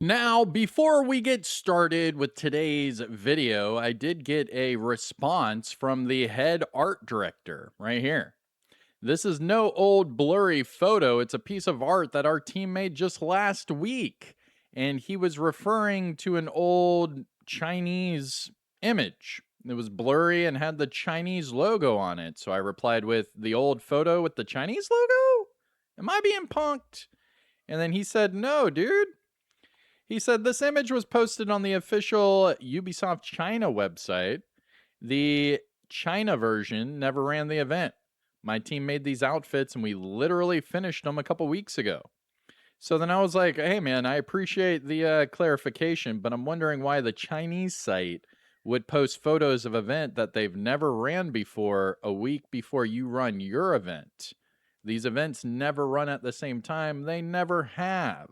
Now, before we get started with today's video, I did get a response from the head art director right here. This is no old blurry photo. It's a piece of art that our team made just last week. And he was referring to an old Chinese image. It was blurry and had the Chinese logo on it. So I replied with the old photo with the Chinese logo? Am I being punked? And then he said, no, dude. He said this image was posted on the official Ubisoft China website. The China version never ran the event. My team made these outfits and we literally finished them a couple weeks ago. So then I was like, hey man, I appreciate the clarification, but I'm wondering why the Chinese site would post photos of event that they've never ran before a week before you run your event. These events never run at the same time. They never have.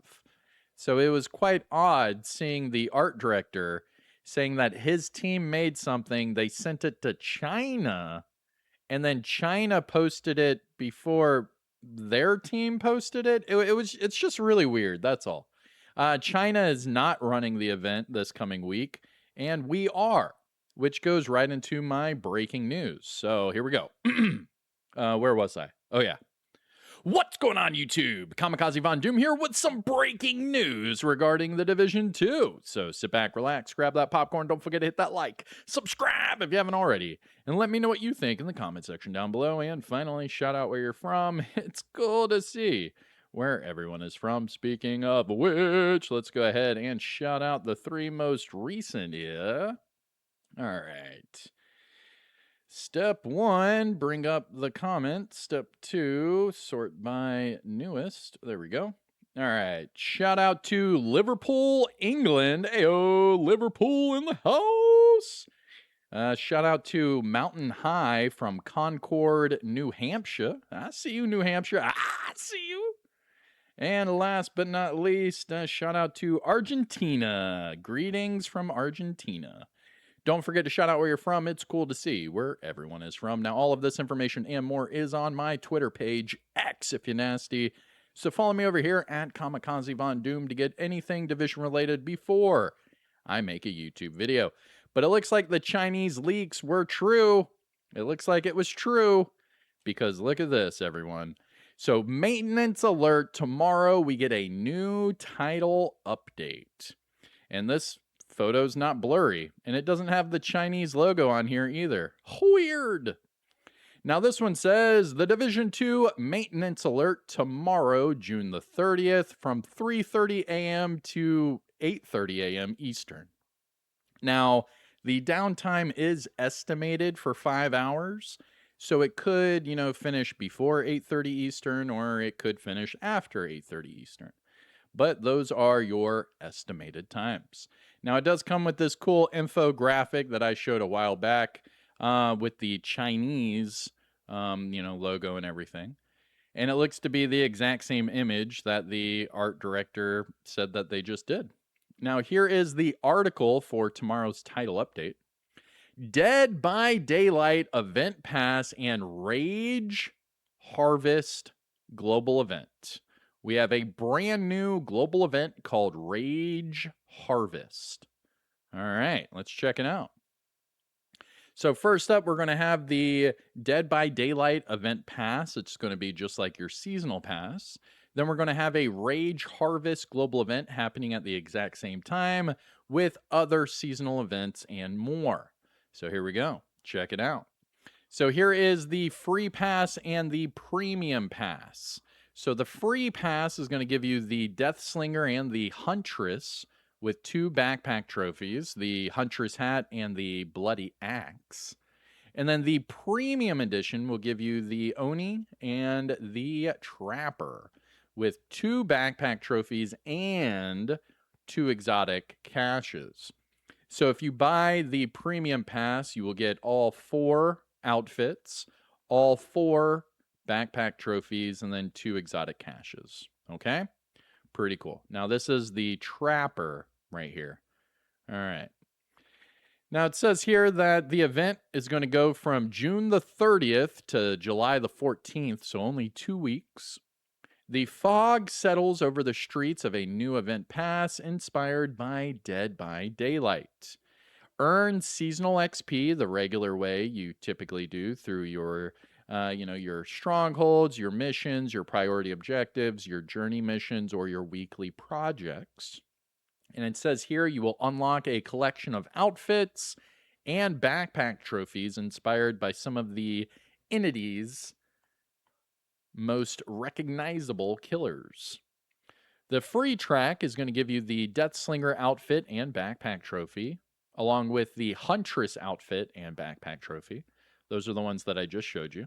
So it was quite odd seeing the art director saying that his team made something, they sent it to China, and then China posted it before their team posted it. It's just really weird. That's all. China is not running the event this coming week, and we are, which goes right into my breaking news. So here we go. Where was I? Oh yeah. What's going on, YouTube? Kamikazevondoom here with some breaking news regarding the Division 2. So sit back, relax, grab that popcorn, don't forget to hit that like, subscribe if you haven't already, and let me know what you think in the comment section down below. And finally, shout out where you're from. It's cool to see where everyone is from. Speaking of which, let's go ahead and shout out the three most recent here. All right. Step one, bring up the comment. Step two, sort by newest. There we go. All right. Shout out to Liverpool, England. Ayo, Liverpool in the house. Shout out to Mountain High from Concord, New Hampshire. I see you, New Hampshire. I see you. And last but not least, shout out to Argentina. Greetings from Argentina. Don't forget to shout out where you're from. It's cool to see where everyone is from. Now, all of this information and more is on my Twitter page, X if you're nasty. So follow me over here at Kamikazevondoom to get anything Division related before I make a YouTube video. But it looks like the Chinese leaks were true. It looks like it was true because look at this, everyone. So maintenance alert, tomorrow we get a new title update. And this photo's not blurry, and it doesn't have the Chinese logo on here either. Weird. Now this one says the Division 2 maintenance alert tomorrow, June the 30th from 3:30 a.m. to 8:30 a.m. Eastern. Now, the downtime is estimated for 5 hours, so it could, finish before 8:30 Eastern or it could finish after 8:30 Eastern. But those are your estimated times. Now, it does come with this cool infographic that I showed a while back with the Chinese, logo and everything. And it looks to be the exact same image that the art director said that they just did. Now, here is the article for tomorrow's title update. Dead by Daylight Event Pass and Rage Harvest Global Event. We have a brand new global event called Rage Harvest. All right, let's check it out. So first up, we're going to have the Dead by Daylight Event Pass. It's going to be just like your seasonal pass. Then we're going to have a Rage Harvest global event happening at the exact same time with other seasonal events and more. So here we go. Check it out. So here is the free pass and the premium pass. So the free pass is going to give you the Death Slinger and the Huntress with 2 backpack trophies, the Huntress hat and the Bloody Axe. And then the premium edition will give you the Oni and the Trapper with 2 backpack trophies and 2 exotic caches. So if you buy the premium pass, you will get all 4 outfits, all 4 backpack trophies, and then 2 exotic caches. Okay? Pretty cool. Now, this is the Trapper right here. All right. Now, it says here that the event is going to go from June the 30th to July the 14th, so only 2 weeks. The fog settles over the streets of a new event pass inspired by Dead by Daylight. Earn seasonal XP the regular way you typically do through your your strongholds, your missions, your priority objectives, your journey missions, or your weekly projects. And it says here you will unlock a collection of outfits and backpack trophies inspired by some of the entity's most recognizable killers. The free track is going to give you the Death Slinger outfit and backpack trophy, along with the Huntress outfit and backpack trophy. Those are the ones that I just showed you.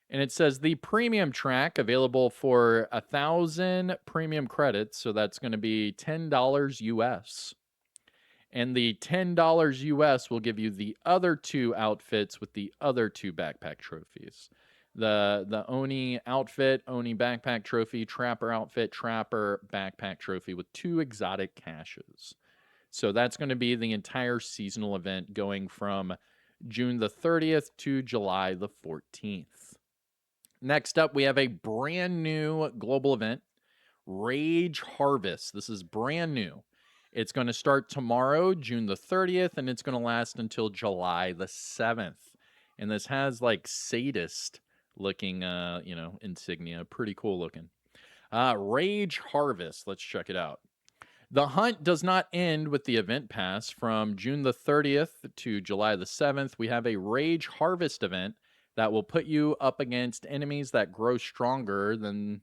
And it says the premium track available for 1,000 premium credits. So that's going to be $10 US. And the $10 US will give you the other two outfits with the other two backpack trophies. The Oni outfit, Oni backpack trophy, Trapper outfit, Trapper backpack trophy with two exotic caches. So that's going to be the entire seasonal event going from June the 30th to July the 14th. Next up, we have a brand new global event, Rage Harvest. This is brand new. It's going to start tomorrow, June the 30th, and it's going to last until July the 7th. And this has like sadist looking, insignia. Pretty cool looking. Rage Harvest. Let's check it out. The hunt does not end with the event pass. From June the 30th to July the 7th, we have a Rage Harvest event that will put you up against enemies that grow stronger than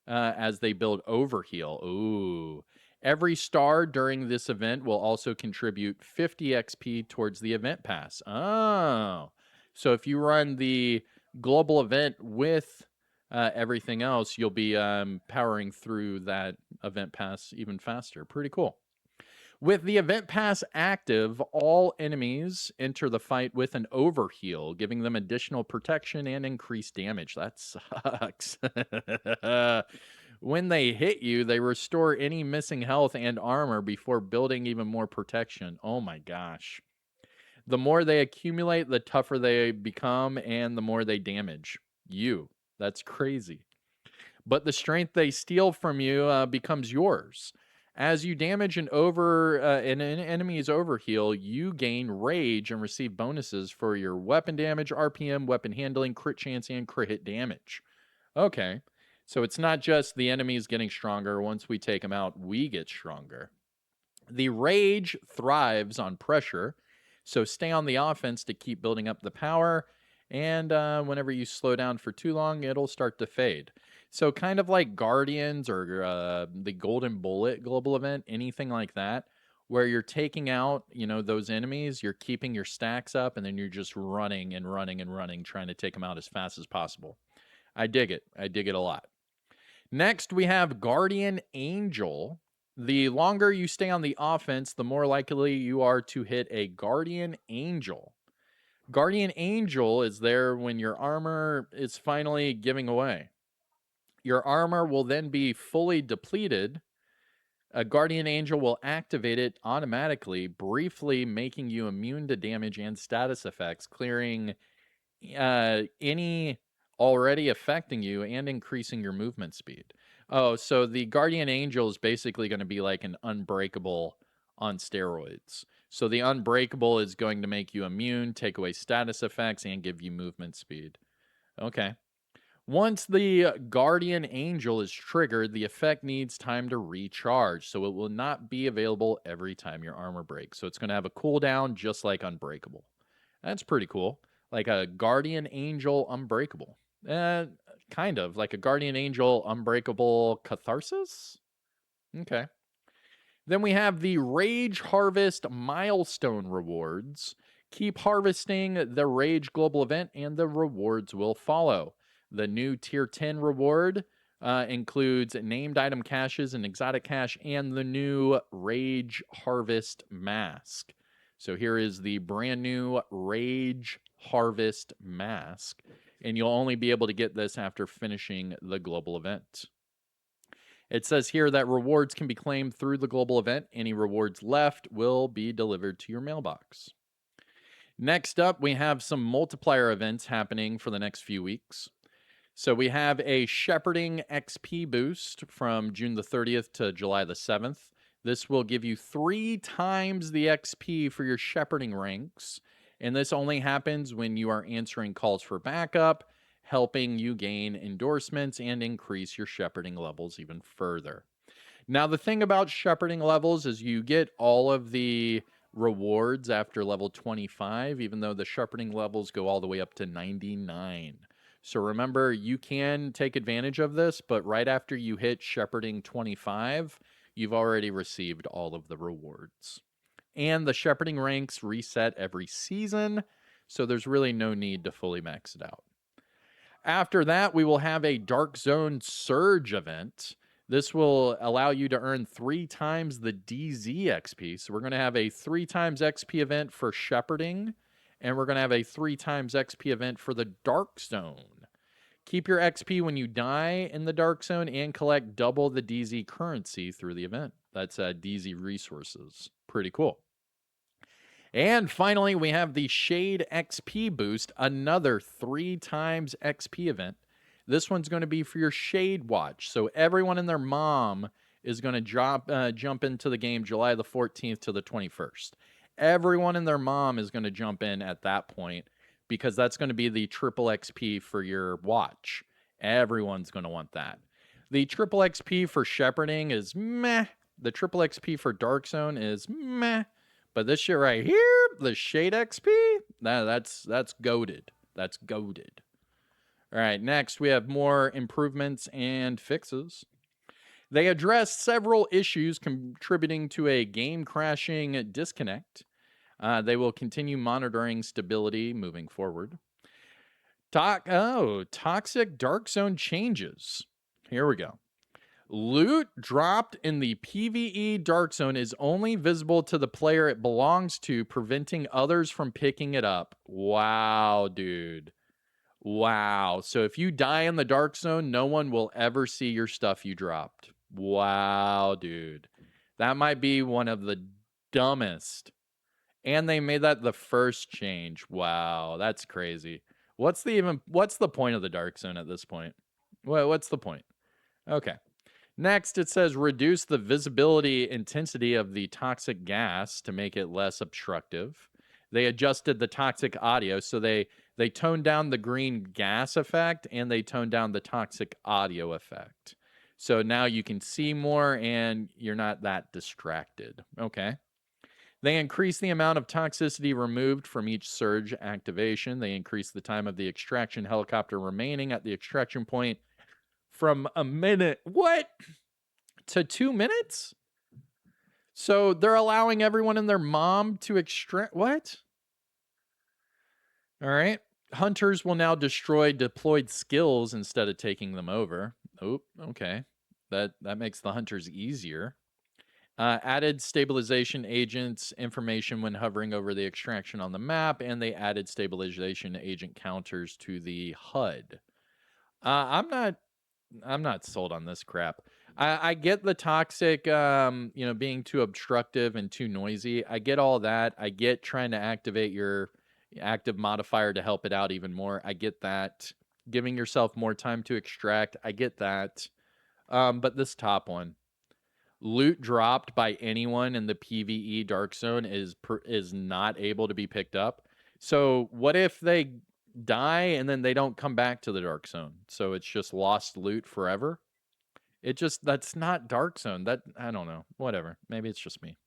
as they build overheal. Ooh. Every star during this event will also contribute 50 XP towards the event pass. Oh. So if you run the global event with everything else, you'll be powering through that event pass even faster. Pretty cool. With the event pass active, all enemies enter the fight with an overheal, giving them additional protection and increased damage. That sucks. When they hit you, they restore any missing health and armor before building even more protection. Oh my gosh. The more they accumulate, the tougher they become, and the more they damage you. That's crazy. But the strength they steal from you becomes yours. As you damage an enemy's overheal, you gain rage and receive bonuses for your weapon damage, RPM, weapon handling, crit chance, and crit hit damage. Okay, so it's not just the enemies getting stronger. Once we take them out, we get stronger. The rage thrives on pressure, so stay on the offense to keep building up the power. And whenever you slow down for too long, it'll start to fade. So kind of like Guardians or the Golden Bullet global event, anything like that, where you're taking out, those enemies, you're keeping your stacks up, and then you're just running and running and running, trying to take them out as fast as possible. I dig it. I dig it a lot. Next, we have Guardian Angel. The longer you stay on the offense, the more likely you are to hit a Guardian Angel. Guardian Angel is there when your armor is finally giving away. Your armor will then be fully depleted. A Guardian Angel will activate it automatically, briefly making you immune to damage and status effects, clearing any already affecting you and increasing your movement speed. Oh, so the Guardian Angel is basically going to be like an Unbreakable on steroids. So the Unbreakable is going to make you immune, take away status effects, and give you movement speed. Okay. Once the Guardian Angel is triggered, the effect needs time to recharge, so it will not be available every time your armor breaks. So it's going to have a cooldown just like Unbreakable. That's pretty cool. Like a Guardian Angel Unbreakable. Kind of like a Guardian Angel Unbreakable Catharsis? Okay. Then we have the Rage Harvest Milestone Rewards. Keep harvesting the Rage Global Event and the rewards will follow. The new Tier 10 reward includes named item caches and exotic cache and the new Rage Harvest Mask. So here is the brand new Rage Harvest Mask, and you'll only be able to get this after finishing the global event. It says here that rewards can be claimed through the global event. Any rewards left will be delivered to your mailbox. Next up, we have some multiplier events happening for the next few weeks. So we have a Shepherding XP boost from June the 30th to July the 7th. This will give you 3 times the XP for your shepherding ranks. And this only happens when you are answering calls for backup, helping you gain endorsements and increase your shepherding levels even further. Now, the thing about shepherding levels is you get all of the rewards after level 25, even though the shepherding levels go all the way up to 99. So remember, you can take advantage of this, but right after you hit shepherding 25, you've already received all of the rewards. And the shepherding ranks reset every season, so there's really no need to fully max it out. After that, we will have a Dark Zone Surge event. This will allow you to earn 3 times the DZ XP. So we're going to have a 3 times XP event for shepherding, and we're going to have a 3 times XP event for the Dark Zone. Keep your XP when you die in the Dark Zone and collect double the DZ currency through the event. That's DZ resources. Pretty cool. And finally, we have the Shade XP boost, another 3 times XP event. This one's going to be for your Shade Watch. So everyone and their mom is going to jump into the game July the 14th to the 21st. Everyone and their mom is going to jump in at that point because that's going to be the triple XP for your watch. Everyone's going to want that. The triple XP for shepherding is meh. The triple XP for Dark Zone is meh. But this shit right here, the Shade XP, that's goated. That's goated. All right, next we have more improvements and fixes. They address several issues contributing to a game crashing disconnect. They will continue monitoring stability moving forward. Toxic Dark Zone changes. Here we go. Loot dropped in the PvE Dark Zone is only visible to the player it belongs to, preventing others from picking it up. Wow, dude. Wow. So if you die in the Dark Zone, no one will ever see your stuff you dropped. Wow, dude. That might be one of the dumbest. And they made that the first change. Wow, that's crazy. What's the point of the Dark Zone at this point? What's the point? Okay. Next, it says reduce the visibility intensity of the toxic gas to make it less obstructive. They adjusted the toxic audio, so they toned down the green gas effect and they toned down the toxic audio effect. So now you can see more and you're not that distracted. Okay. They increase the amount of toxicity removed from each surge activation. They increase the time of the extraction helicopter remaining at the extraction point from a minute. What? To 2 minutes? So they're allowing everyone and their mom to extract. What? All right. Hunters will now destroy deployed skills instead of taking them over. Oh, okay. That makes the hunters easier. Added stabilization agents information when hovering over the extraction on the map, and they added stabilization agent counters to the HUD. I'm not sold on this crap. I get the toxic, being too obstructive and too noisy. I get all that. I get trying to activate your active modifier to help it out even more. I get that. Giving yourself more time to extract. I get that. But this top one, loot dropped by anyone in the PvE Dark Zone is not able to be picked up. So what if they die and then they don't come back to the Dark Zone? So it's just lost loot forever. That's not Dark Zone. That I don't know. Whatever. Maybe it's just me.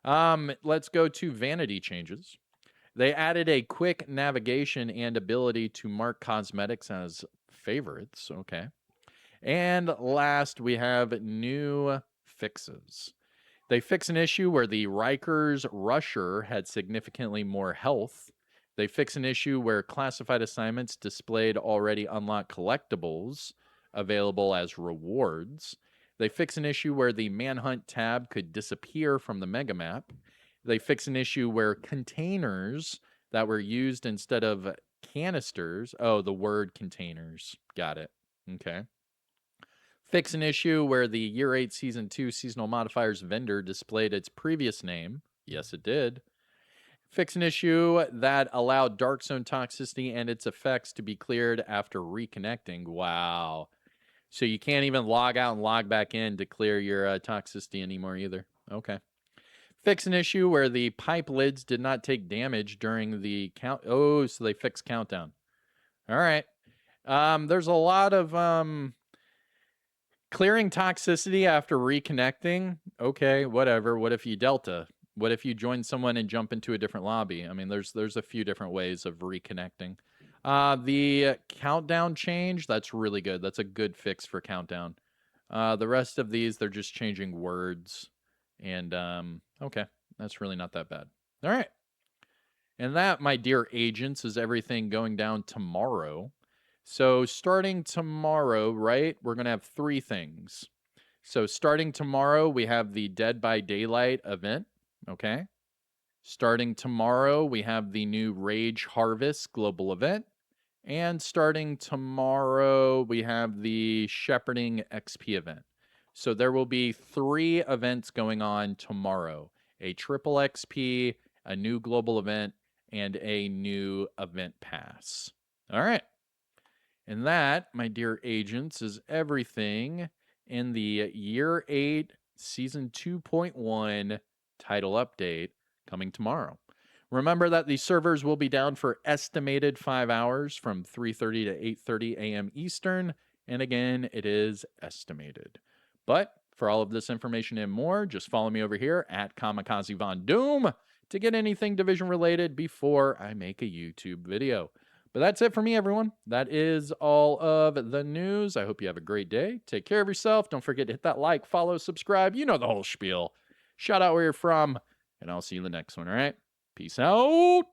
Let's go to vanity changes. They added a quick navigation and ability to mark cosmetics as favorites. Okay. And last, we have new fixes. They fix an issue where the Riker's Rusher had significantly more health. They fix an issue where classified assignments displayed already unlocked collectibles available as rewards. They fix an issue where the Manhunt tab could disappear from the megamap. They fix an issue where containers that were used instead of canisters. Oh, the word containers. Got it. Okay. Fix an issue where the Year 8 Season 2 seasonal modifiers vendor displayed its previous name. Yes, it did. Fix an issue that allowed Dark Zone toxicity and its effects to be cleared after reconnecting. Wow. So you can't even log out and log back in to clear your toxicity anymore either. Okay. Fix an issue where the pipe lids did not take damage during the count. Oh, so they fixed countdown. All right. There's a lot of clearing toxicity after reconnecting. Okay, whatever. What if you delta? What if you join someone and jump into a different lobby? I mean, there's a few different ways of reconnecting. The countdown change, that's really good. That's a good fix for countdown. The rest of these, they're just changing words. And okay, that's really not that bad. All right. And that, my dear agents, is everything going down tomorrow. So starting tomorrow, right, we're going to have three things. So starting tomorrow, we have the Dead by Daylight event, okay? Starting tomorrow, we have the new Rage Harvest global event. And starting tomorrow, we have the Shepherding XP event. So there will be 3 events going on tomorrow. A triple XP, a new global event, and a new event pass. All right. And that, my dear agents, is everything in the Year 8 Season 2.1 title update coming tomorrow. Remember that the servers will be down for estimated 5 hours from 3:30 to 8:30 a.m. Eastern, and again, it is estimated. But for all of this information and more, just follow me over here at Kamikazevondoom to get anything Division related before I make a YouTube video. But that's it for me, everyone. That is all of the news. I hope you have a great day. Take care of yourself. Don't forget to hit that like, follow, subscribe. You know the whole spiel. Shout out where you're from, and I'll see you in the next one, all right? Peace out.